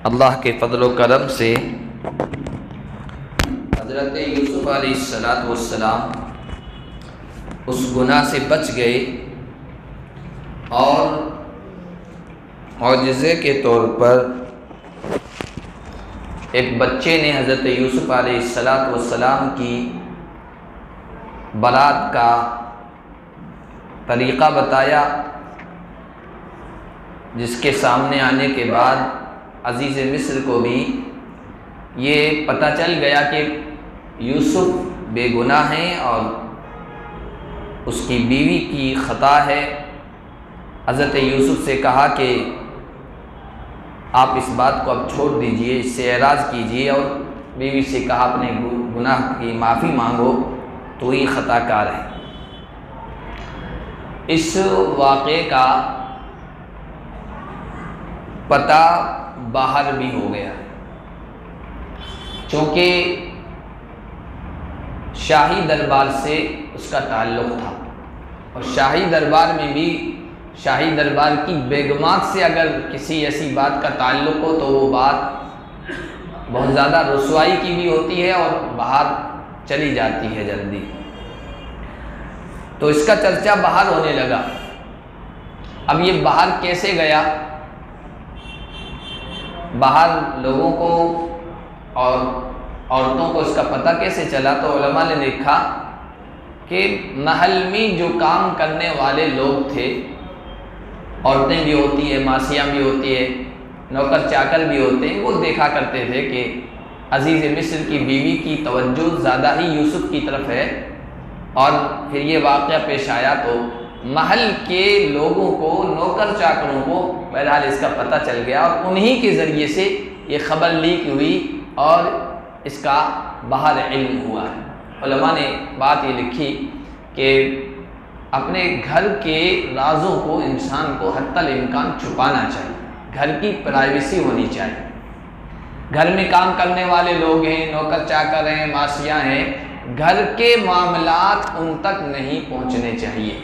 अल्लाह के फ़ज़ल व करम से हज़रत यूसुफ़ अलैहिस्सलाम उस गुनाह से बच गए और मौजज़े के तौर पर एक बच्चे ने हज़रत यूसुफ़ अलैहिस्सलाम की बारात का तरीक़ा बताया, जिसके सामने आने के बाद अज़ीज़ मिस्र को भी ये पता चल गया कि यूसुफ़ बेगुनाह हैं और उसकी बीवी की ख़ता है। हज़रत यूसुफ़ से कहा कि आप इस बात को अब छोड़ दीजिए, इससे एराज़ कीजिए, और बीवी से कहा अपने गुनाह की माफ़ी मांगो, तो ही ख़ताकार है। इस वाक़े का पता बाहर भी हो गया, क्योंकि शाही दरबार से उसका ताल्लुक़ था, और शाही दरबार में भी शाही दरबार की बेगमात से अगर किसी ऐसी बात का ताल्लुक़ हो तो वो बात बहुत ज़्यादा रुसवाई की भी होती है और बाहर चली जाती है जल्दी। तो इसका चर्चा बाहर होने लगा। अब ये बाहर कैसे गया, बाहर लोगों को और औरतों को इसका पता कैसे चला, तो उलमा ने लिखा कि महल में जो काम करने वाले लोग थे, औरतें भी होती है, मासियाँ भी होती है, नौकर चाकर भी होते हैं, वो देखा करते थे कि अज़ीज़ मिस्र की बीवी की तवज्जो ज़्यादा ही यूसुफ़ की तरफ है। और फिर ये वाक़या पेश आया तो महल के लोगों को, नौकर चाकरों को बहरहाल इसका पता चल गया, और उन्हीं के ज़रिए से ये ख़बर लीक हुई और इसका बाहर इल्म हुआ है। उलमा ने बात ये लिखी कि अपने घर के राज़ों को इंसान को हत्तल इम्कान छुपाना चाहिए, घर की प्राइवेसी होनी चाहिए। घर में काम करने वाले लोग हैं, नौकर चाकर हैं, मासियाँ हैं, घर के मामलात उन तक नहीं पहुँचने चाहिए।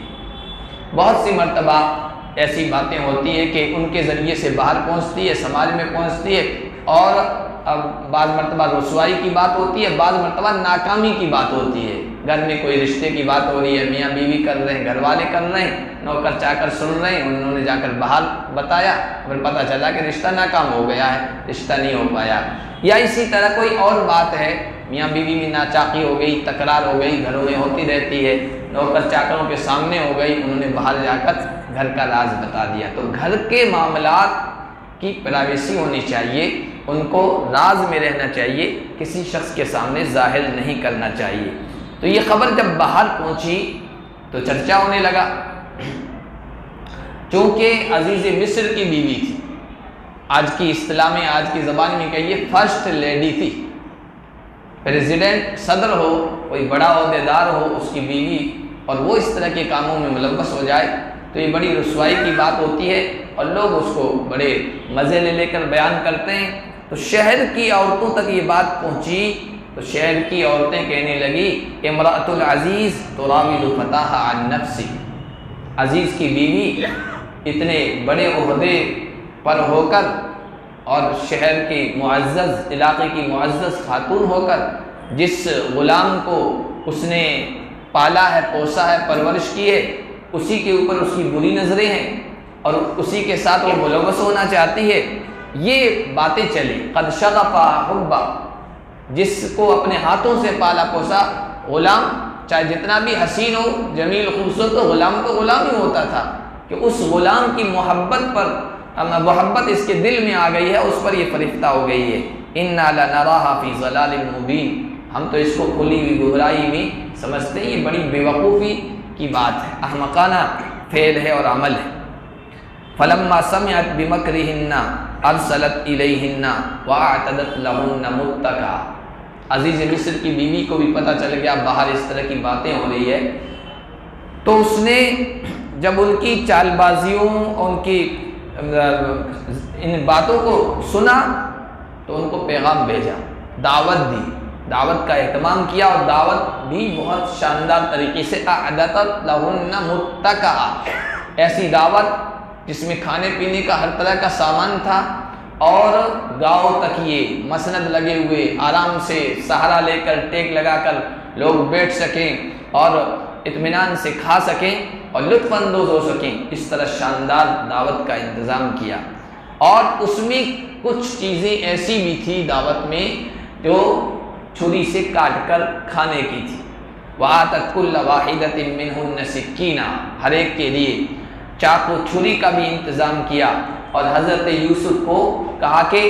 बहुत सी मर्तबा ऐसी बातें होती है कि उनके ज़रिए से बाहर पहुँचती है, समाज में पहुँचती है, और अब बाज़ मर्तबा रुसवाई की बात होती है, बाज़ मर्तबा नाकामी की बात होती है। घर में कोई रिश्ते की बात हो रही है, मियाँ बीवी कर रहे हैं, घर वाले कर रहे हैं, नौकर चाकर सुन रहे हैं, उन्होंने जाकर बाहर बताया, फिर पता चला कि रिश्ता नाकाम हो गया है, रिश्ता नहीं हो पाया। या इसी तरह कोई और बात है, मियाँ बीवी में नाचाकी हो गई, तकरार हो गई, घरों में होती रहती है, नौकर चाकरों के सामने हो गई, उन्होंने बाहर जाकर घर का राज बता दिया। तो घर के मामलात की प्राइवेसी होनी चाहिए, उनको राज में रहना चाहिए, किसी शख्स के सामने जाहिर नहीं करना चाहिए। तो ये खबर जब बाहर पहुंची तो चर्चा होने लगा, चूँकि अजीज़ मिस्र की बीवी थी, आज की इस्तिलाह में, आज की ज़बान में कहिए फर्स्ट लेडी थी। प्रेसिडेंट, सदर हो, कोई बड़ा ओहदेदार हो, उसकी बीवी, और वो इस तरह के कामों में मुलव्वस हो जाए तो ये बड़ी रुसवाई की बात होती है, और लोग उसको बड़े मज़े ले लेकर बयान करते हैं। तो शहर की औरतों तक ये बात पहुँची, तो शहर की औरतें कहने लगी, इमरातुल अज़ीज़ तुराविदु फताहा अन नफ्सी, अज़ीज़ की बीवी इतने बड़े ओहदे पर होकर और शहर की मुअज़्ज़ज़, इलाक़े की मुअज़्ज़ज़ खातून होकर, जिस ग़ुलाम को उसने पाला है, पोसा है, परवरिश की है, उसी के ऊपर उसकी बुरी नज़रें हैं और उसी के साथ वो मुलव्वस होना चाहती है। ये बातें चली। क़द शग़फ़ा हुब्बा, जिसको अपने हाथों से पाला पोसा ग़ुलाम, चाहे जितना भी हसीन हो, जमील, खूबसूरत हो, ग़ुलाम को ग़ुलाम ही होता था, कि उस ग़ुलाम की मोहब्बत इसके दिल में आ गई है, उस पर ये फरिश्ता हो गई है। इन्ना लनराहा फ़ी ज़लालिम मुबीन, हम तो इसको खुली हुई गुमराही में समझते हैं। ये बड़ी बेवकूफ़ी की बात है, अहमकाना फ़ेल है और अमल है। फलम्मा समिअत बिमक्रिहिन्ना अरसलत इलैहिन्ना वअअतदत लहुन्ना मुत्तका, अज़ीज़ मिस्र की बीवी को भी पता चल गया बाहर इस तरह की बातें हो रही है, तो उसने जब उनकी चालबाजियों, उनकी इन बातों को सुना तो उनको पैगाम भेजा, दावत दी, दावत का एहतमाम किया, और दावत भी बहुत शानदार तरीके से अअदत लहुन्ना मुत्तका, ऐसी दावत जिसमें खाने पीने का हर तरह का सामान था, और गाँव तकिए मसनद लगे हुए, आराम से सहारा लेकर टेक लगाकर लोग बैठ सकें और इत्मीनान से खा सकें और लुत्फ़अंदोज़ हो सकें, इस तरह शानदार दावत का इंतज़ाम किया। और उसमें कुछ चीज़ें ऐसी भी थी दावत में जो छुरी से काट कर खाने की थी। वआतत कुल्ल वाहिदतिन मिनहुन्न सिक्कीना, हर एक के लिए चाकू छुरी का भी इंतज़ाम किया। और हज़रत यूसुफ को कहा कि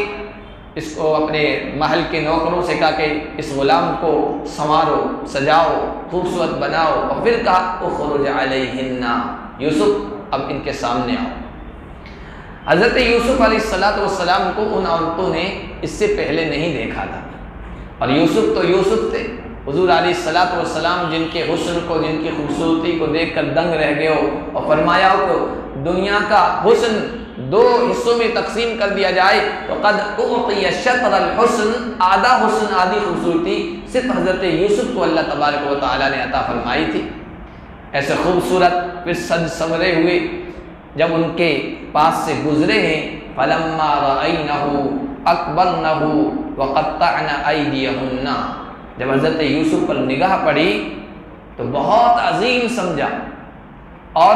इसको अपने महल के नौकरों से कहा कि इस ग़ुलाम को संवारो, सजाओ, खूबसूरत बनाओ। और फिर कहा उख़रुज अलैहिन्ना, यूसुफ अब इनके सामने आओ। हज़रत यूसुफ अलैहिस्सलाम को उन औरतों ने इससे पहले नहीं देखा था। और यूसुफ तो यूसुफ थे, हुज़ूर अलैहिस्सलाम जिनके हुस्न को, जिनकी खूबसूरती को देखकर दंग रह गए हो और फरमाया हो कि दुनिया का हुस्न दो हिस्सों में तकसीम कर दिया जाए तो क़द उअतिया शत्रल हुस्न, आधा हुस्न, आधी खूबसूरती सिर्फ हज़रत यूसुफ को अल्लाह तबारक व तआला ने अता फरमाई थी। ऐसे खूबसूरत फिर सज संवरे हुए जब उनके पास से गुजरे हैं, फलम्मा रअयनहु अकबरनहु व क़त्तअन अयदियहुन्ना, जब हज़रत यूसुफ पर निगाह पड़ी तो बहुत अजीम समझा और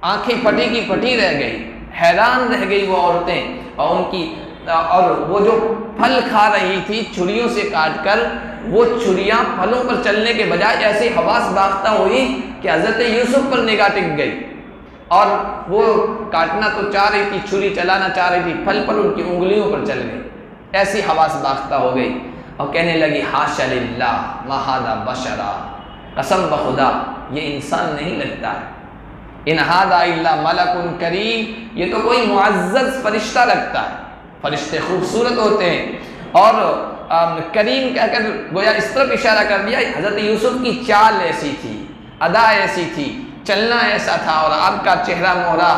आंखें फटी की फटी रह गई, हैरान रह गई वो औरतें। और उनकी और वो जो फल खा रही थी छुरियों से काट कर, वो छुरियाँ फलों पर चलने के बजाय ऐसे हवास बाख्ता हुई कि हज़रत यूसुफ पर निगाह टिक गई। और वो काटना तो चाह रही थी, छुरी चलाना चाह रही थी, फल पर उनकी उंगलियों पर चल गई, ऐसी हवास बाख्ता हो गई। और कहने लगी हाशा लिल्लाह मा हाज़ा बशरा, कसम बखुदा ये इंसान नहीं लगता है, इन हाज़ा इल्ला मलकुन करीम, ये तो कोई मुअज़्ज़ज़ फरिश्ता लगता है। फरिश्ते खूबसूरत होते हैं। और करीम कहकर गोया इस तरफ इशारा कर दिया। हज़रत यूसुफ की चाल ऐसी थी, अदा ऐसी थी, चलना ऐसा था, और आपका चेहरा मोहरा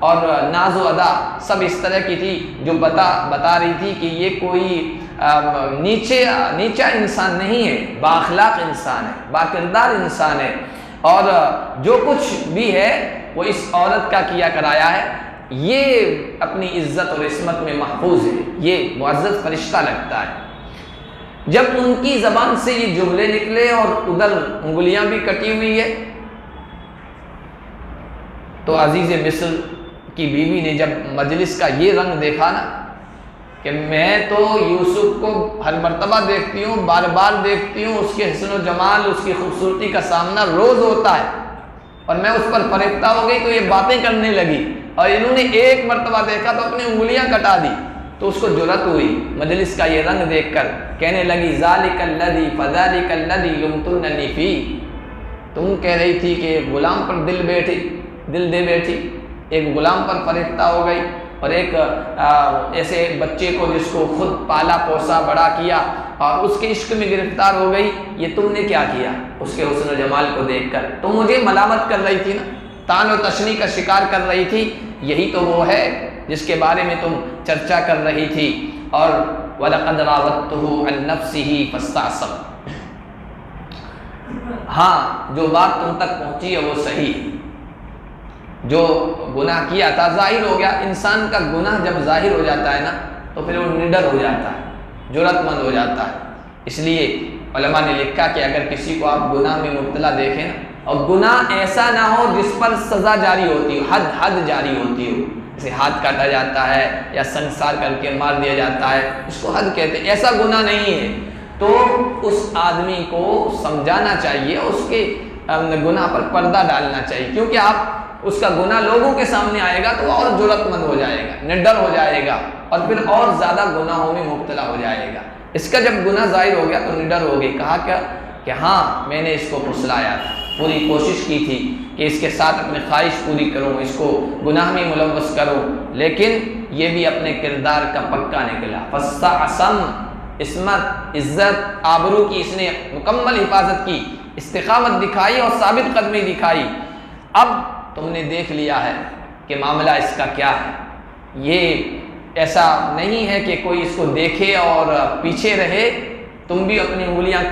और नाज़ो अदा सब इस तरह की थी जो बता रही थी कि ये कोई नीचा इंसान नहीं है, बाअखलाक इंसान है, बाकिरदार इंसान है। और जो कुछ भी है वो इस औरत का किया कराया है, ये अपनी इज्जत और इस्मत में महफूज है, ये मुअज़्ज़ज़ फरिश्ता लगता है। जब उनकी ज़बान से ये जुमले निकले और उधर उंगलियां भी कटी हुई है, तो अजीज़ मिस्र की बीवी ने जब मजलिस का ये रंग देखा ना कि मैं तो यूसुफ को हर मर्तबा देखती हूँ, बार बार देखती हूँ, उसके हुस्न और जमाल, उसकी खूबसूरती का सामना रोज़ होता है, और मैं उस पर फरेफ्ता हो गई तो ये बातें करने लगी। और इन्होंने एक मर्तबा देखा तो अपनी उंगलियां कटा दी। तो उसको जुरत हुई मजलिस का ये रंग देखकर, कहने लगी ज़ालिकल्लज़ी फ़ज़ालिकल्लज़ी लुमतुन्ननी फ़ी, तुम कह रही थी कि गुलाम पर दिल दे बैठी, एक गुलाम पर फरेफ्ता हो गई, और एक ऐसे बच्चे को जिसको खुद पाला पोसा बड़ा किया और उसके इश्क में गिरफ्तार हो गई, ये तुमने क्या किया उसके हुस्न जमाल को देखकर? तुम मुझे मलामत कर रही थी ना, तान और तशनी का शिकार कर रही थी, यही तो वो है जिसके बारे में तुम चर्चा कर रही थी। और वलक़द रावत्तुहु अन नफ्सिही फस्तअसम, हाँ जो बात तुम तक पहुंची है वो सही, जो गुनाह किया था जाहिर हो गया। इंसान का गुनाह जब जाहिर हो जाता है ना तो फिर वो निडर हो जाता है, जुर्रतमंद हो जाता है। इसलिए उलमा ने लिखा कि अगर किसी को आप गुनाह में मुब्तला देखें ना, और गुनाह ऐसा ना हो जिस पर सज़ा जारी होती हो, हद जारी होती हो, जैसे हाथ काटा जाता है या संसार करके मार दिया जाता है, इसको हद कहते हैं, ऐसा गुनाह नहीं है, तो उस आदमी को समझाना चाहिए, उसके गुनाह पर पर्दा डालना चाहिए, क्योंकि आप उसका गुनाह लोगों के सामने आएगा तो और जुर्रतमंद हो जाएगा, निडर हो जाएगा, और फिर और ज़्यादा गुनाहों में मुब्तला हो जाएगा। इसका जब गुनाह ज़ाहिर हो गया तो निडर हो गई, कहा क्या कि हाँ मैंने इसको फुसलाया था, पूरी कोशिश की थी कि इसके साथ अपनी ख्वाहिश पूरी करूँ, इसको गुनाह में मुलव्वस करूँ, लेकिन ये भी अपने किरदार का पक्का निकला। फस्तअसम, इस्मत, इज़्ज़त, आबरू की इसने मुकम्मल हिफाजत की, इस्तिकामत दिखाई और साबित कदमी दिखाई। अब तुमने देख लिया है कि मामला इसका क्या है, ये ऐसा नहीं है कि कोई इसको देखे और पीछे रहे, तुमने भी अपनी उंगलियां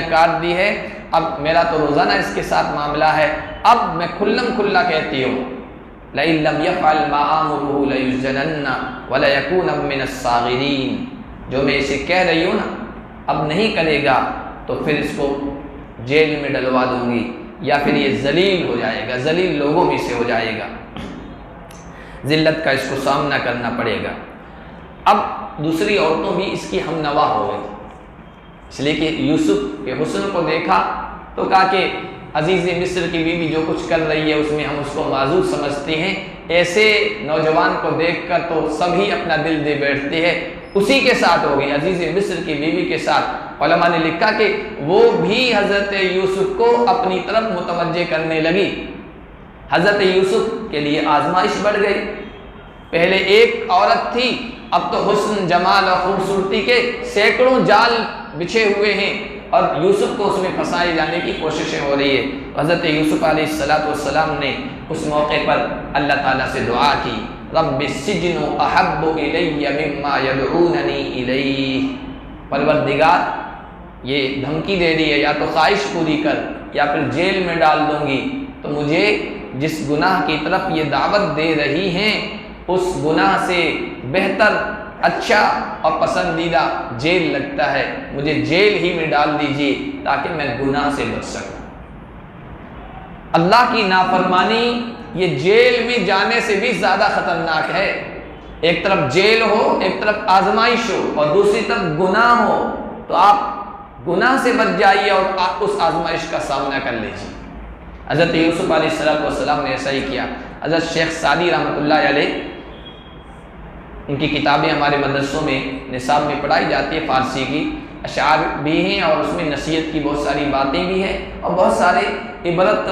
काट दी है, अब मेरा तो रोज़ाना इसके साथ मामला है, अब मैं खुल्लम खुल्ला कहती हूँ लइन लम यफ़अल मा आमुरुहु लयुस्जनन्न व लयकूनन मिनस्सागिरीन, जो मैं इसे कह रही हूँ ना, अब नहीं करेगा तो फिर इसको जेल में डलवा दूंगी, या फिर ये जलील हो जाएगा, जलील लोगों में से हो जाएगा, जिल्लत का इसको सामना करना पड़ेगा। अब दूसरी औरतों भी इसकी हमनवा हो गई, इसलिए कि यूसुफ के हुस्न को देखा तो कहा कि अजीज़ मिस्र की बीवी जो कुछ कर रही है उसमें हम उसको माजूर समझते हैं, ऐसे नौजवान को देखकर तो सभी अपना दिल दे बैठते हैं, उसी के साथ हो गई, अजीज़ मिस्र की बीवी के साथ। उलमा ने लिखा कि वो भी हज़रत यूसुफ को अपनी तरफ मुतवज्जे करने लगी। हज़रत यूसुफ के लिए आजमाइश बढ़ गई, पहले एक औरत थी, अब तो हुस्न जमाल और खूबसूरती के सैकड़ों जाल बिछे हुए हैं और यूसुफ को उसमें फंसाए जाने की कोशिशें हो रही है। हज़रत यूसुफ अलैहिस्सलाम ने उस मौके पर अल्लाह ताला से दुआ की, रब्बिस्सिज्नु अहब्बु इलैया मिम्मा यदऊननी इलैहि, परवरदिगार ये धमकी दे रही है, या तो ख्वाहिश पूरी कर या फिर जेल में डाल दूंगी, तो मुझे जिस गुनाह की तरफ ये दावत दे रही हैं उस गुनाह से बेहतर, अच्छा और पसंदीदा जेल लगता है, मुझे जेल ही में डाल दीजिए ताकि मैं गुनाह से बच सकूं। अल्लाह की नाफरमानी ये जेल में जाने से भी ज़्यादा ख़तरनाक है। एक तरफ जेल हो, एक तरफ आजमाइश हो और दूसरी तरफ गुनाह हो, तो आप गुनाह से बच जाइए और आप उस आजमाइश का सामना कर लीजिए। हज़रत यूसुफ अलैहिस्सलाम ने ऐसा ही किया। हज़रत शेख सादी रहमतुल्लाह अलैह, उनकी किताबें हमारे मदरसों में निसाब में पढ़ाई जाती है, फ़ारसी की अशार भी हैं और उसमें नसीहत की बहुत सारी बातें भी हैं और बहुत सारे इबरत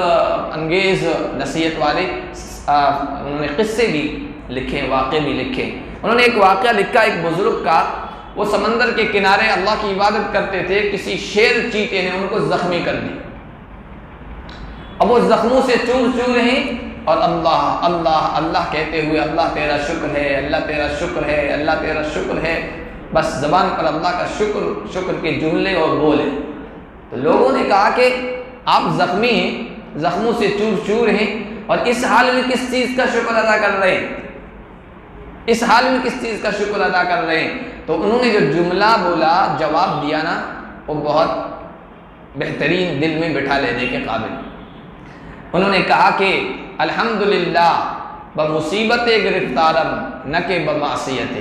अंगेज़ नसीहत वाले उन्होंने क़िस्से भी लिखे, वाक़े भी लिखे। उन्होंने एक वाक़या लिखा एक बुज़ुर्ग का, वो समंदर के किनारे अल्लाह की इबादत करते थे, किसी शेर चीते ने उनको ज़ख्मी कर दिया। अब वो ज़ख्मों से चूर चूर हैं और अल्लाह अल्लाह अल्लाह कहते हुए, अल्लाह तेरा शुक्र है, अल्लाह तेरा शुक्र है, अल्लाह तेरा शुक्र है, बस ज़बान पर अल्लाह का शुक्र शुक्र के जुमले और बोले। तो लोगों ने कहा कि आप ज़ख्मी हैं, ज़ख्मों से चूर चूर हैं और इस हाल में किस चीज़ का शुक्र अदा कर रहे हैं, इस हाल में किस चीज़ का शुक्र अदा कर रहे हैं। तो उन्होंने जो जुमला बोला, जवाब दिया ना, वो बहुत बेहतरीन, दिल में बिठा लेने के काबिल। उन्होंने कहा कि अल्हम्दुलिल्लाह बमुसीबत गिरफ्तारम न के बमासियत,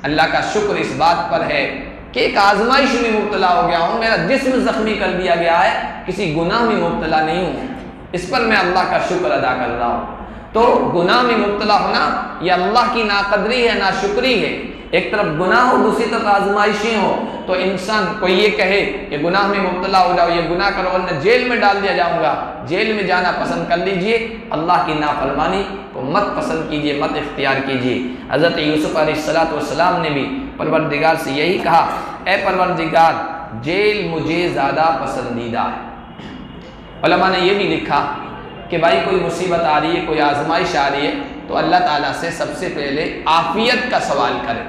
अल्लाह का शुक्र इस बात पर है कि एक आजमाइश में मुब्तला हो गया हूँ, मेरा जिस्म ज़ख्मी कर दिया गया है, किसी गुनाह में मुब्तला नहीं हूँ, इस पर मैं अल्लाह का शुक्र अदा कर रहा हूँ। तो गुनाह में मुब्तला होना यह अल्लाह की नाकदरी है, नाशुक्री है। एक तरफ गुनाह हो, दूसरी तरफ आजमाइशें हो, तो इंसान कोई ये कहे कि गुनाह में मुब्तला हो जाओ, ये गुनाह करो वरना जेल में डाल दिया जाऊंगा, जेल में जाना पसंद कर लीजिए, अल्लाह की नाफरमानी को मत पसंद कीजिए, मत इख्तियार कीजिए। हज़रत यूसुफ अलैहिस्सलाम ने भी परवरदिगार से यही कहा, ए परवरदिगार, जेल मुझे ज़्यादा पसंदीदा है। उलमा ने यह भी लिखा कि भाई कोई मुसीबत आ रही है, कोई आजमाइश आ रही है, तो अल्लाह ताला से सबसे पहले आफियत का सवाल करें।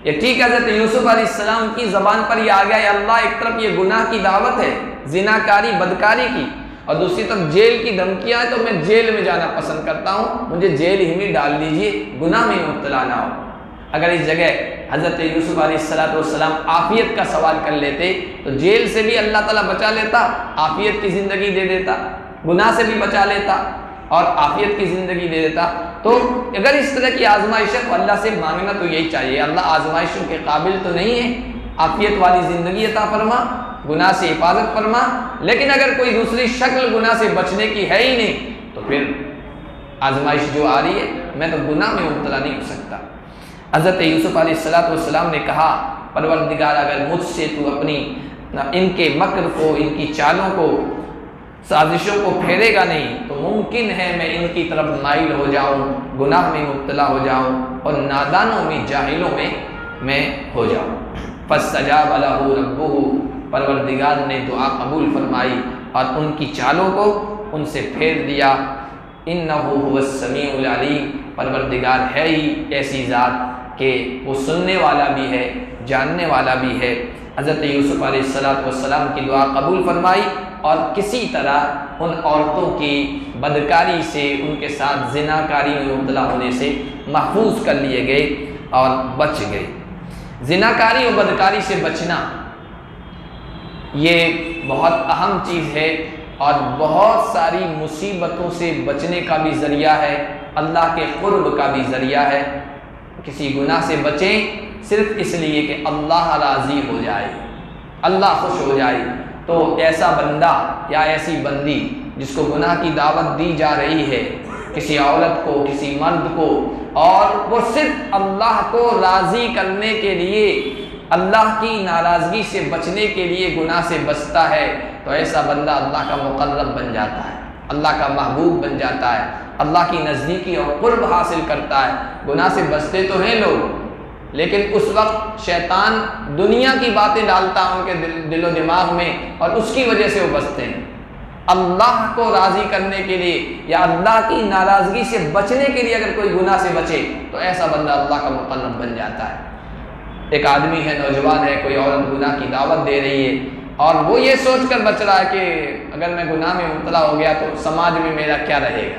ये ठीक है, हज़रत यूसुफ अलैहिस्सलाम की ज़बान पर यह आ गया, अल्लाह एक तरफ ये गुनाह की दावत है, जिनाकारी बदकारी की, और दूसरी तरफ जेल की धमकियाँ हैं, तो मैं जेल में जाना पसंद करता हूँ, मुझे जेल ही में डाल दीजिए, गुनाह में मुब्तला ना हो। अगर इस जगह हज़रत यूसुफ अलैहिस्सलाम आफियत का सवाल कर लेते तो जेल से भी अल्लाह ताला बचा लेता, आफियत की ज़िंदगी दे देता, गुनाह से भी बचा लेता और आफियत की ज़िंदगी दे देता। तो अगर इस तरह की आजमाइश है तो अल्लाह से मांगना तो यही चाहिए, अल्लाह आजमाइशों के काबिल तो नहीं है, आफियत वाली ज़िंदगी अता फरमा, गुनाह से हिफाजत फरमा। लेकिन अगर कोई दूसरी शक्ल गुनाह से बचने की है ही नहीं, तो फिर आजमाइश जो आ रही है, मैं तो गुनाह में मुब्तला नहीं हो सकता। हज़रत यूसुफ अलैहिस्सलाम ने कहा, परवरदिगार, अगर मुझसे तू अपनी इनके मक्र को, इनकी चालों को, साजिशों को फेरेगा नहीं, तो मुमकिन है मैं इनकी तरफ माइल हो जाऊं, गुनाह में मुब्तला हो जाऊं और नादानों में, जाहिलों में मैं हो जाऊं। फस्तजाब लहू रब्बुहु, परवरदिगार ने दुआ कबूल फरमाई और उनकी चालों को उनसे फेर दिया। इन्नहु हुवस समीउल अलीम, परवरदिगार है ही ऐसी ज़ात कि वो सुनने वाला भी है, जानने वाला भी है। हज़रत यूसुफ अलैहिस्सलाम की दुआ कबूल फरमाई और किसी तरह उन औरतों की बदकारी से, उनके साथ ज़िनाकारी में मुब्तला होने से महफूज कर लिए गए और बच गए। ज़िनाकारी और बदकारी से बचना ये बहुत अहम चीज़ है और बहुत सारी मुसीबतों से बचने का भी ज़रिया है, अल्लाह के क़ुर्ब का भी ज़रिया है। किसी गुनाह से बचें सिर्फ इसलिए कि अल्लाह राज़ी हो जाए, अल्लाह खुश हो जाए। तो ऐसा बंदा या ऐसी बंदी जिसको गुनाह की दावत दी जा रही है, किसी औरत को, किसी मर्द को, और वो सिर्फ अल्लाह को राज़ी करने के लिए, अल्लाह की नाराज़गी से बचने के लिए गुनाह से बचता है, तो ऐसा बंदा अल्लाह का मुक़र्रब बन जाता है, अल्लाह का महबूब बन जाता है, अल्लाह की नज़दीकी और क़ुर्ब हासिल करता है। गुनाह से बचते तो हैं लोग, लेकिन उस वक्त शैतान दुनिया की बातें डालता है उनके दिलो दिमाग में और उसकी वजह से वो बचते हैं। अल्लाह को राज़ी करने के लिए या अल्लाह की नाराज़गी से बचने के लिए अगर कोई गुनाह से बचे तो ऐसा बंदा अल्लाह का मुक़र्रब बन जाता है। एक आदमी है, नौजवान है, कोई औरत गुनाह की दावत दे रही है और वो ये सोच कर बच रहा है कि अगर मैं गुनाह में मुब्तला हो गया तो समाज में मेरा क्या रहेगा,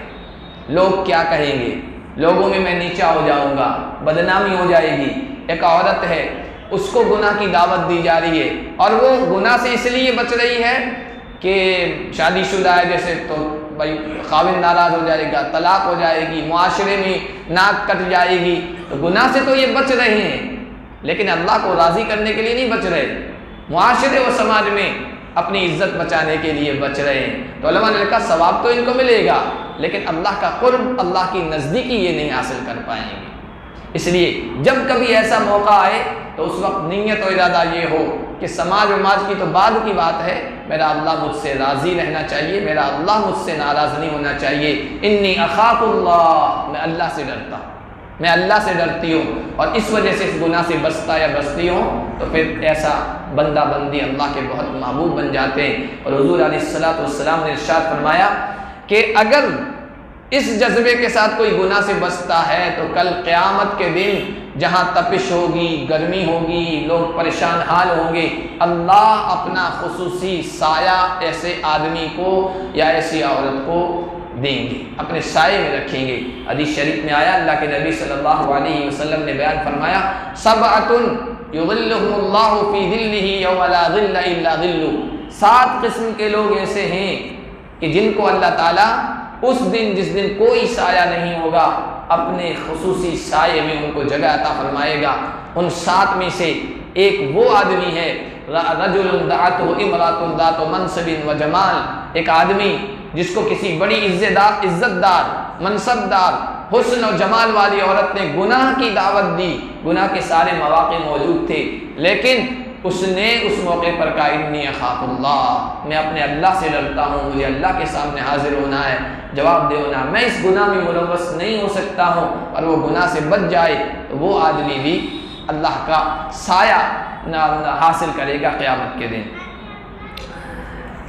लोग क्या कहेंगे, लोगों में मैं नीचा हो जाऊंगा, बदनामी हो जाएगी। एक औरत है, उसको गुनाह की दावत दी जा रही है और वो गुनाह से इसलिए बच रही है कि शादीशुदा है जैसे, तो भाई खाविन नाराज़ हो जाएगा, तलाक हो जाएगी, मुआशरे में नाक कट जाएगी, तो गुनाह से तो ये बच रहे हैं, लेकिन अल्लाह को राज़ी करने के लिए नहीं बच रहे, मुआशरे व समाज में अपनी इज्जत बचाने के लिए बच रहे हैं। तो उलमा ने लिखा सवाब तो इनको मिलेगा, लेकिन अल्लाह का क़ुर्ब, अल्लाह की नज़दीकी ये नहीं हासिल कर पाएंगे। इसलिए जब कभी ऐसा मौका आए तो उस वक्त नीयत और इरादा ये हो कि समाज उमाज की तो बाद की बात है, मेरा अल्लाह मुझसे राज़ी रहना चाहिए, मेरा अल्लाह मुझसे नाराज़ नहीं होना चाहिए। इन्नी अख़ाफ़ुल्लाह, मैं अल्लाह से डरता हूँ, मैं अल्लाह से डरती हूँ और इस वजह से इस गुनाह से बचता या बचती हूँ, तो फिर ऐसा बंदा बंदी अल्लाह के बहुत महबूब बन जाते हैं। और हुज़ूर अलैहिस्सलाम ने इरशाद फरमाया कि अगर इस जज्बे के साथ कोई गुनाह से बचता है तो कल क़यामत के दिन जहाँ तपिश होगी, गर्मी होगी, लोग परेशान हाल होंगे, अल्लाह अपना खुसूसी साया ऐसे आदमी को या ऐसी औरत को देंगे, अपने साये में रखेंगे। हदीस शरीफ में आया, अल्लाह के नबी सल्लल्लाहु अलैहि वसल्लम ने बयान फरमाया, सबअतुन युज़िल्लुहुमुल्लाहु फी ज़िल्लिही यौमा ला ज़िल्ला इल्ला ज़िल्लु। 7 किस्म के लोग ऐसे हैं कि जिनको अल्लाह ताला उस दिन, जिस दिन कोई साया नहीं होगा, अपने खुसूसी साये में उनको जगह अता फरमाएगा। उन 7 में से एक वो आदमी है, रजुलुन दअतहु इमरातुन ज़ातु मनसबिन व जमाल, एक आदमी जिसको किसी बड़ी इज्जतदार, मनसबदार, हुस्न और जमाल वाली औरत ने गुनाह की दावत दी, गुनाह के सारे मौक़े मौजूद थे, लेकिन उसने उस मौके पर कहा, इन्नी अख़ाफ़ुल्लाह, मैं अपने अल्लाह से डरता हूँ, मुझे अल्लाह के सामने हाजिर होना है, जवाब दे होना, मैं इस गुनाह में मुलव्वस नहीं हो सकता हूँ, और वो गुनाह से बच जाए तो वो आदमी भी अल्लाह का साया हासिल करेगा क़यामत के दिन।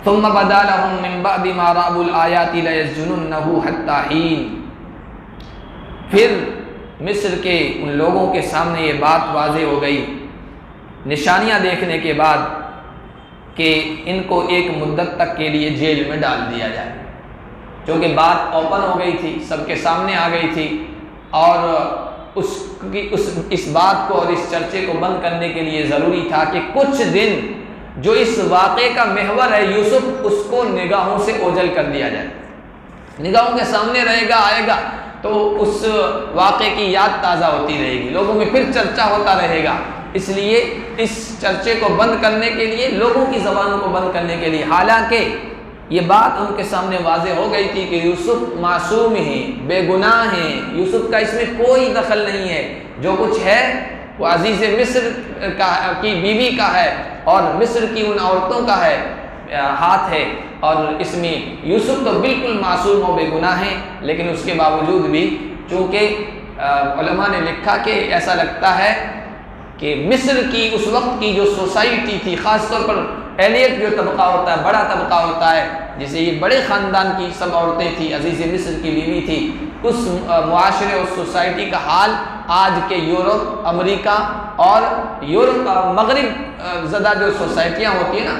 तुम्मा बदा लहुम मिन बअदि मा रअउल आयाति लयस्जुनुन्नहु हत्ता हीन। फिर मिस्र के उन लोगों के सामने ये बात वाज़ेह हो गई, निशानियां देखने के बाद, कि इनको एक मुद्दत तक के लिए जेल में डाल दिया जाए, क्योंकि बात ओपन हो गई थी, सबके सामने आ गई थी, और इस बात को और इस चर्चे को बंद करने के लिए ज़रूरी था कि कुछ दिन जो इस वाक़े का महवर है यूसुफ, उसको निगाहों से ओझल कर दिया जाए, निगाहों के सामने रहेगा, आएगा तो उस वाक़े की याद ताज़ा होती रहेगी, लोगों में फिर चर्चा होता रहेगा। इसलिए इस चर्चे को बंद करने के लिए, लोगों की ज़बानों को बंद करने के लिए, हालांकि ये बात उनके सामने वाज़ेह हो गई थी कि यूसुफ मासूम हैं, बेगुनाह हैं, यूसुफ का इसमें कोई दखल नहीं है, जो कुछ है वो अजीज़ मिस्र की बीवी का है और मिस्र की उन औरतों का है, हाथ है, और इसमें यूसुफ तो बिल्कुल मासूम और बेगुनाह हैं। लेकिन उसके बावजूद भी चूँकि उलमा ने लिखा कि ऐसा लगता है कि मिस्र की उस वक्त की जो सोसाइटी थी, ख़ास तौर पर एलियट जो तबका होता है, बड़ा तबका होता है, जैसे ये बड़े ख़ानदान की सब औरतें थी, अजीज़ मिस्र की बीवी थी, उस मुआशरे, उस सोसाइटी का हाल आज के यूरोप, अमेरिका और यूरोप मगरिब ज़दा जो सोसाइटियाँ होती हैं ना,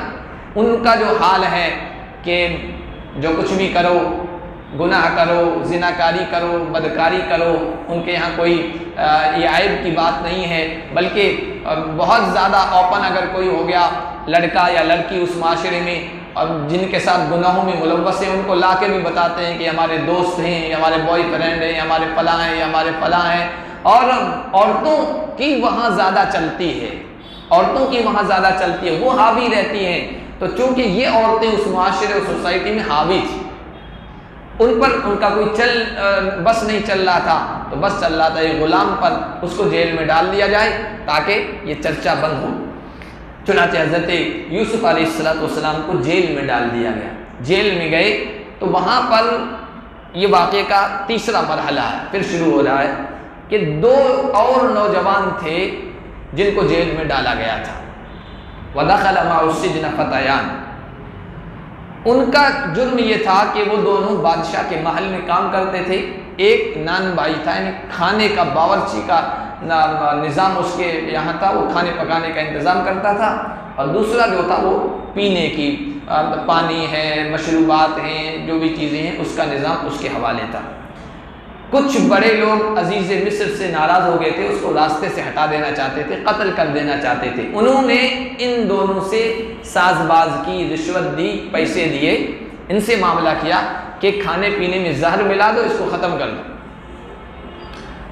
उनका जो हाल है कि जो कुछ भी करो, गुनाह करो, जिनाकारी करो, बदकारी करो, उनके यहाँ कोई ये आयब की बात नहीं है, बल्कि बहुत ज़्यादा ओपन अगर कोई हो गया लड़का या लड़की उस माशरे में, और जिनके साथ गुनाहों में मुलव्वस हैं, उनको ला के भी बताते हैं कि हमारे दोस्त हैं, हमारे बॉयफ्रेंड हैं, हमारे फलां हैं, हमारे फलां हैं। और औरतों की वहाँ ज़्यादा चलती है, औरतों की वहाँ ज़्यादा चलती है, वो हावी रहती हैं। तो चूँकि ये औरतें उस माशरे और सोसाइटी में हावी थी, उन पर उनका कोई बस नहीं चल रहा था, तो बस चल रहा था ये गुलाम पर, उसको जेल में डाल दिया जाए ताकि ये चर्चा बंद हो। चुनांचे हज़रत यूसुफ अलैहिस्सलाम को जेल में डाल दिया गया। जेल में गए तो वहाँ पर ये वाक़े का तीसरा मरहला है, फिर शुरू हो रहा है कि 2 और नौजवान थे जिनको जेल में डाला गया था। वदखल मअस्सिजन फतयान, उनका जुर्म ये था कि वो दोनों बादशाह के महल में काम करते थे। एक नान भाई था, यानी खाने का बावर्ची का निज़ाम उसके यहाँ था, वो खाने पकाने का इंतज़ाम करता था। और दूसरा जो था वो पीने की, पानी है, मशरूबात हैं, जो भी चीज़ें हैं, उसका निज़ाम उसके हवाले था। कुछ बड़े लोग अजीज़ मिस्र से नाराज़ हो गए थे, उसको रास्ते से हटा देना चाहते थे, कत्ल कर देना चाहते थे। उन्होंने इन दोनों से साजबाज की, रिश्वत दी, पैसे दिए, इनसे मामला किया कि खाने पीने में जहर मिला दो, इसको ख़त्म कर दो।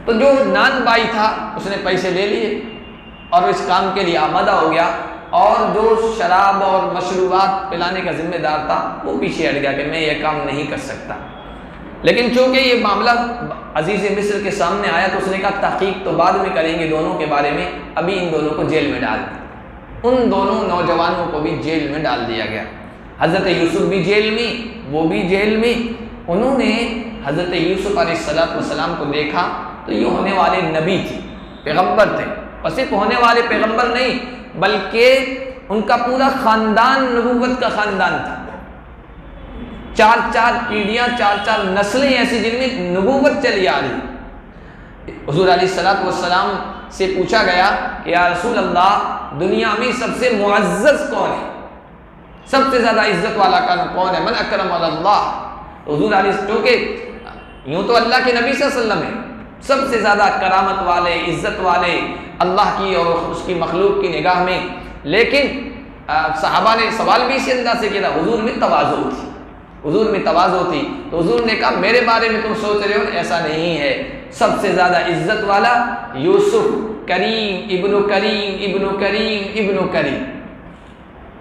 तो जो नान भाई था उसने पैसे ले लिए और इस काम के लिए आमादा हो गया, और जो शराब और मशरूबात पिलाने का जिम्मेदार था वो पीछे हट गया कि मैं ये काम नहीं कर सकता। लेकिन चूंकि ये मामला अजीज़ मिस्र के सामने आया तो उसने कहा तहकीक तो बाद में करेंगे दोनों के बारे में, अभी इन दोनों को जेल में डाल दें। उन दोनों नौजवानों को भी जेल में डाल दिया गया। हज़रत यूसुफ भी जेल में, वो भी जेल में। उन्होंने हज़रत यूसुफ अलैहिस्सलाम को देखा तो ये होने वाले नबी थे, पैगम्बर थे, और सिर्फ होने वाले पैगम्बर नहीं बल्कि उनका पूरा ख़ानदान नबूवत का ख़ानदान था। 4-4 पीढ़ियाँ, 4-4 नस्लें ऐसी जिनमें नबूवत चली आ रही। हुज़ूर अलैहिस्सलाम से पूछा गया कि या रसूल अल्लाह, दुनिया में सबसे मुअज़्ज़ज़ कौन है, सबसे ज़्यादा इज़्ज़त वाला कौन है, मन अकरम अल्लाह। तो हुज़ूर अलैहि, क्योंकि यूँ तो अल्लाह के नबी सल्लल्लाहु अलैहि वसल्लम है सबसे ज़्यादा करामत वाले, इज़्ज़त वाले अल्लाह की और उसकी मखलूक की निगाह में, लेकिन सहाबा ने सवाल भी इसी अंदाज से किया, हुज़ूर में तवाज़ु थी, हुज़ूर में तवाज़ु थी। तो हुज़ूर ने कहा मेरे बारे में तुम सोच रहे हो, ऐसा नहीं है, सबसे ज़्यादा इज़्ज़त वाला यूसुफ, करीम इब्नु करीम इब्नु करीम इब्नु करीम,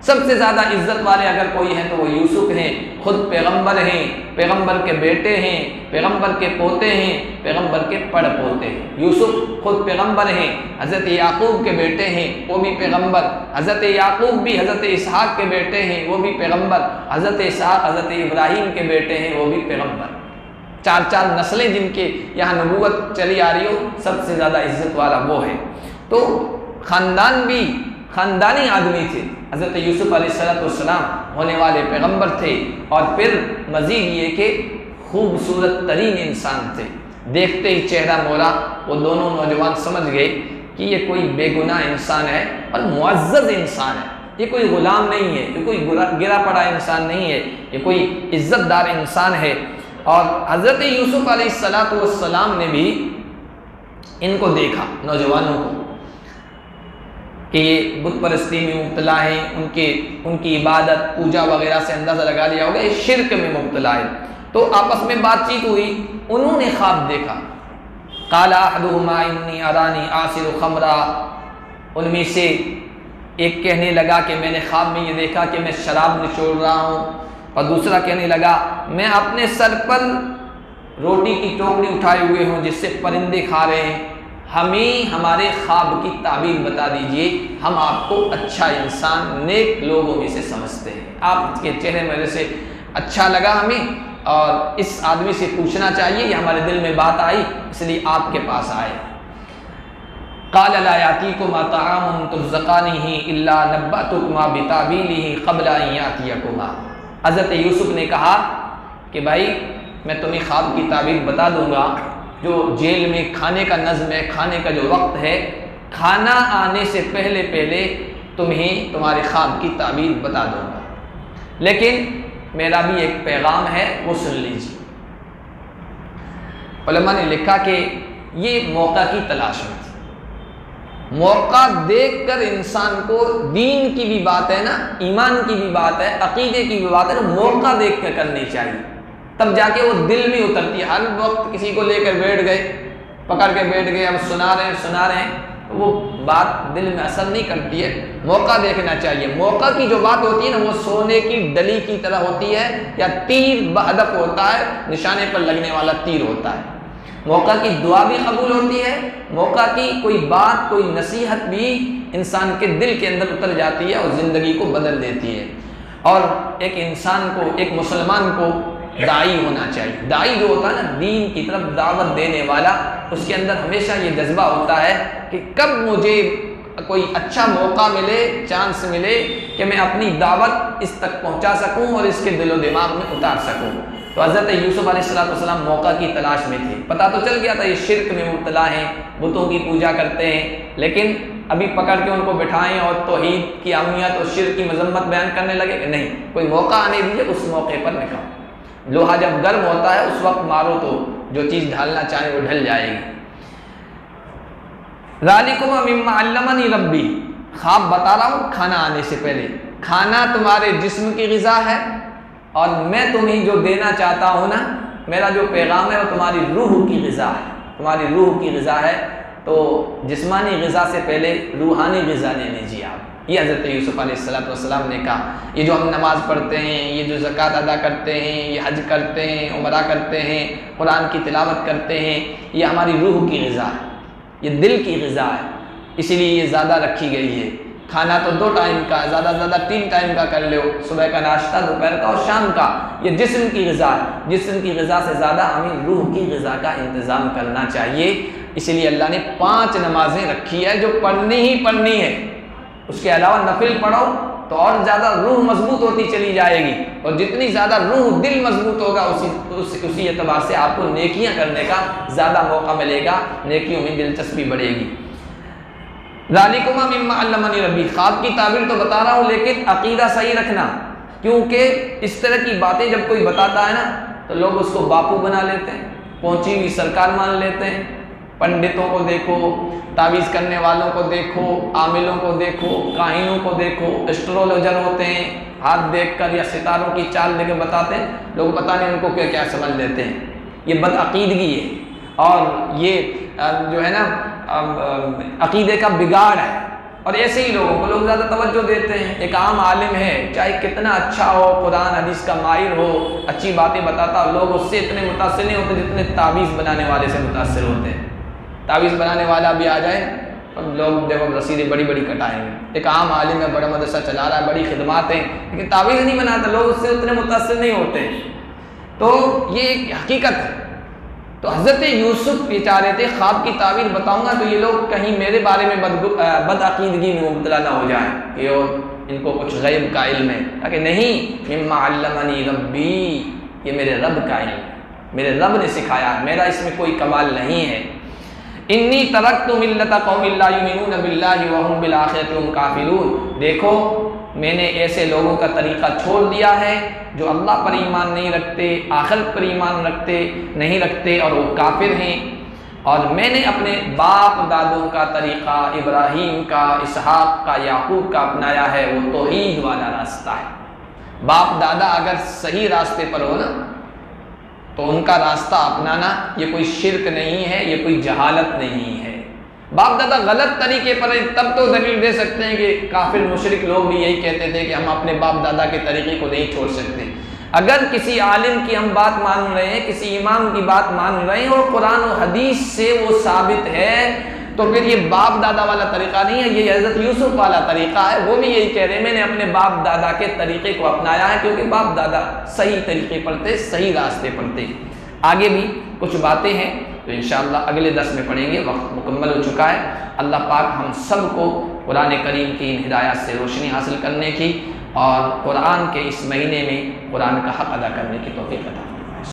सबसे ज़्यादा इज़्ज़त वाले अगर कोई हैं तो वो यूसुफ हैं। खुद पैगम्बर हैं, पैगम्बर के बेटे हैं, पैगम्बर के पोते हैं, पैगम्बर के पड़पोते हैं। यूसुफ खुद पैगम्बर हैं, हज़रत याकूब के बेटे हैं, वो भी पैगम्बर। हज़रत याकूब भी हज़रत इसहाक़ के बेटे हैं, वो भी पैगम्बर। हज़रत इसहाक़ हज़रत इब्राहीम के बेटे हैं, वो भी पैगम्बर। 4-4 नस्लें जिनके यहाँ नबूवत चली आ रही हो, सबसे ज़्यादा इज़्ज़त वाला वो है। तो ख़ानदान भी ख़ानदानी आदमी थे। हज़रत यूसुफ अलैहिस्सलाम होने वाले पैगम्बर थे, और फिर मज़ीद ये कि खूबसूरत तरीन इंसान थे। देखते ही चेहरा मोरा, वो दोनों नौजवान समझ गए कि ये कोई बेगुनाह इंसान है और मुअज़्ज़ज़ इंसान है, ये कोई ग़ुलाम नहीं है, ये कोई गिरा पड़ा इंसान नहीं है, ये कोई इज़्ज़तदार इंसान है। और हज़रत यूसुफ अलैहिस्सलाम ने भी इनको देखा, नौजवानों को, कि ये बुत परस्ती में मुब्तला हैं, उनकी इबादत पूजा वगैरह से अंदाज़ा लगा लिया होगा ये शिर्क में मुब्तला है। तो आपस में बातचीत हुई, उन्होंने ख्वाब देखा। काला अहदुहुमा इन्नी अरानी आसिरु खमरा, उनमें से एक कहने लगा कि मैंने ख्वाब में ये देखा कि मैं शराब निचोड़ रहा हूँ, और दूसरा कहने लगा मैं अपने सर पर रोटी की टोकरी उठाए हुए हूँ जिससे परिंदे खा रहे हैं। हमें हमारे ख्वाब की ताबीर बता दीजिए, हम आपको अच्छा इंसान, नेक लोगों में से समझते हैं, आपके चेहरे मेरे से अच्छा लगा हमें, और इस आदमी से पूछना चाहिए, ये हमारे दिल में बात आई इसलिए आपके पास आए। क़ाल ला यातीकुमा ताअमुन तुरज़क़ानिही इल्ला नब्बअतुकुमा बिताबीलिही क़ब्ल अन यातियकुमा। हज़रत यूसुफ ने कहा कि भाई मैं तुम्हें ख्वाब की ताबीर बता दूंगा, जो जेल में खाने का नज़्म है, खाने का जो वक्त है, खाना आने से पहले पहले तुम्हें तुम्हारे ख्वाब की ताबीर बता दूंगा, लेकिन मेरा भी एक पैगाम है, वो सुन लीजिए। उलमा ने लिखा कि ये मौका की तलाश में थी। मौका देखकर इंसान को, दीन की भी बात है ना, ईमान की भी बात है, अकीदे की भी बात है, तो मौका देख कर करनी चाहिए, तब जाके वो दिल में उतरती है। हर वक्त किसी को लेकर बैठ गए, पकड़ के बैठ गए, अब सुना रहे हैं, वो बात दिल में असर नहीं करती है। मौका देखना चाहिए। मौका की जो बात होती है ना, वो सोने की डली की तरह होती है, या तीर बहदफ होता है, निशाने पर लगने वाला तीर होता है। मौका की दुआ भी कबूल होती है, मौका की कोई बात, कोई नसीहत भी इंसान के दिल के अंदर उतर जाती है और ज़िंदगी को बदल देती है। और एक इंसान को, एक मुसलमान को दाई होना चाहिए। दाई जो होता है ना, दीन की तरफ दावत देने वाला, उसके अंदर हमेशा ये जज्बा होता है कि कब मुझे कोई अच्छा मौका मिले, चांस मिले कि मैं अपनी दावत इस तक पहुंचा सकूं और इसके दिलो दिमाग में उतार सकूं। तो हज़रत यूसुफ अलैहिस्सलाम मौका की तलाश में थे। पता तो चल गया था ये शिर्क में मुब्तला हैं, बुतों की पूजा करते हैं, लेकिन अभी पकड़ के उनको बिठाएं और तौहीद की अहमियत और शिर्क की मजम्मत बयान करने लगे कि नहीं, कोई मौका आने दीजिए, उस मौके पर निकालो। लोहा जब गर्म होता है उस वक्त मारो तो जो चीज़ ढालना चाहे वो ढल जाएगी। ज़ालिकुम मिम्मा अल्लमनी रब्बी, ख्वाब बता रहा हूँ खाना आने से पहले। खाना तुम्हारे जिस्म की ग़िज़ा है, और मैं तुम्हें जो देना चाहता हूँ ना, मेरा जो पैगाम है वो तुम्हारी रूह की ग़िज़ा है। तुम्हारी रूह की ग़िज़ा है, तो जिस्मानी ग़िज़ा से पहले रूहानी ग़िज़ा ले लीजिए आप। ये हज़रत यूसुफ अलैहिस्सलाम ने कहा। ये जो हम नमाज़ पढ़ते हैं, ये जो ज़कात अदा करते हैं, ये हज करते हैं, उम्रा करते हैं, कुरान की तिलावत करते हैं, ये हमारी रूह की ग़िज़ा है, ये दिल की ग़िज़ा है, इसीलिए ये ज़्यादा रखी गई है। खाना तो 2 टाइम का, ज़्यादा से ज़्यादा 3 टाइम का कर लो, सुबह का नाश्ता, दोपहर का और शाम का। ये जिस्म की ग़िज़ा है। जिस्म की ग़िज़ा से ज़्यादा हमें रूह की ग़िज़ा का इंतज़ाम करना चाहिए। इसीलिए अल्लाह ने 5 नमाज़ें रखी है जो पढ़नी ही पढ़नी है। उसके अलावा नफिल पढ़ो तो और ज़्यादा रूह मजबूत होती चली जाएगी, और जितनी ज़्यादा रूह दिल मजबूत होगा उसी एतबार से आपको नेकियां करने का ज़्यादा मौका मिलेगा, नेकियों में दिलचस्पी बढ़ेगी। ज़ालिकुम मिम्मा अल्लमनी रब्बी, ख्वाब की ताबीर तो बता रहा हूँ, लेकिन अकीदा सही रखना, क्योंकि इस तरह की बातें जब कोई बताता है ना तो लोग उसको बापू बना लेते हैं, पहुँची हुई सरकार मान लेते हैं। पंडितों को देखो, तावीज़ करने वालों को देखो, आमिलों को देखो, काहिनों को देखो, एस्ट्रोलॉजर होते हैं, हाथ देखकर या सितारों की चाल लेकर बताते हैं, लोग पता नहीं उनको क्या क्या समझ लेते हैं। ये बदअकीदगी है, और ये जो है ना अकीदे का बिगाड़ है, और ऐसे ही लोगों को लोग ज़्यादा तवज्जो देते हैं। एक आम आलिम है, चाहे कितना अच्छा हो, कुरान हदीस का माहिर हो, अच्छी बातें बताता हो, लोग उससे इतने मुतासिर नहीं होते जितने तावीज़ बनाने वाले से मुतासिर होते हैं। तावीज़ बनाने वाला भी आ जाए तो लोग देखो रसीदें बड़ी बड़ी कटाएंगे। एक आम आलिम है, बड़ा मदरसा चला रहा है, बड़ी खिदमात हैं, लेकिन तावीज़ नहीं बनाता, लोग उससे उतने मुतासिर नहीं होते। तो ये एक हकीकत है। तो हज़रत यूसुफ ये चाह रहे थे ख्वाब की ताबीर बताऊंगा तो ये लोग कहीं मेरे बारे में बदअकीदगी में मुब्तला ना हो जाए कि इनको कुछ गैब का इल्म है। ताकि नहीं, मिम्मा अल्लमनी रब्बी, ये मेरे रब का इल्म, मेरे रब ने सिखाया, मेरा इसमें कोई कमाल नहीं है। इन्नी तरक्तु मिल्लता कौमिन ला युमिनून बिल्लाहि व हुम बिल आखिरति हुम काफिरून। देखो, मैंने ऐसे लोगों का तरीक़ा छोड़ दिया है जो अल्लाह पर ईमान नहीं रखते, आखिरत पर ईमान नहीं रखते और वो काफिर हैं। और मैंने अपने बाप दादों का तरीक़ा, इब्राहीम का, इसहाक़ का, याकूब का अपनाया है, वो तौहीद वाला रास्ता है। बाप दादा अगर सही रास्ते पर हो ना तो उनका रास्ता अपनाना ये कोई शिर्क नहीं है, ये कोई जहालत नहीं है। बाप दादा गलत तरीके पर है तब तो दलील दे सकते हैं कि काफिर मुशरिक लोग भी यही कहते थे कि हम अपने बाप दादा के तरीके को नहीं छोड़ सकते। अगर किसी आलिम की हम बात मान रहे हैं, किसी इमाम की बात मान रहे हैं और कुरान और हदीस से वो साबित है, तो फिर ये बाप दादा वाला तरीका नहीं है, ये हज़रत यूसुफ वाला तरीका है। वो भी यही कह रहे हैं मैंने अपने बाप दादा के तरीके को अपनाया है, क्योंकि बाप दादा सही तरीके पर थे, सही रास्ते पर थे। आगे भी कुछ बातें हैं तो इंशाअल्लाह अगले 10 में पढ़ेंगे। वक्त मुकम्मल हो चुका है। अल्लाह पाक हम सब को कुरान करीम की इन हिदायत से रोशनी हासिल करने की और कुरान के इस महीने में कुरान का हक़ अदा करने की तौफ़ीक़ अता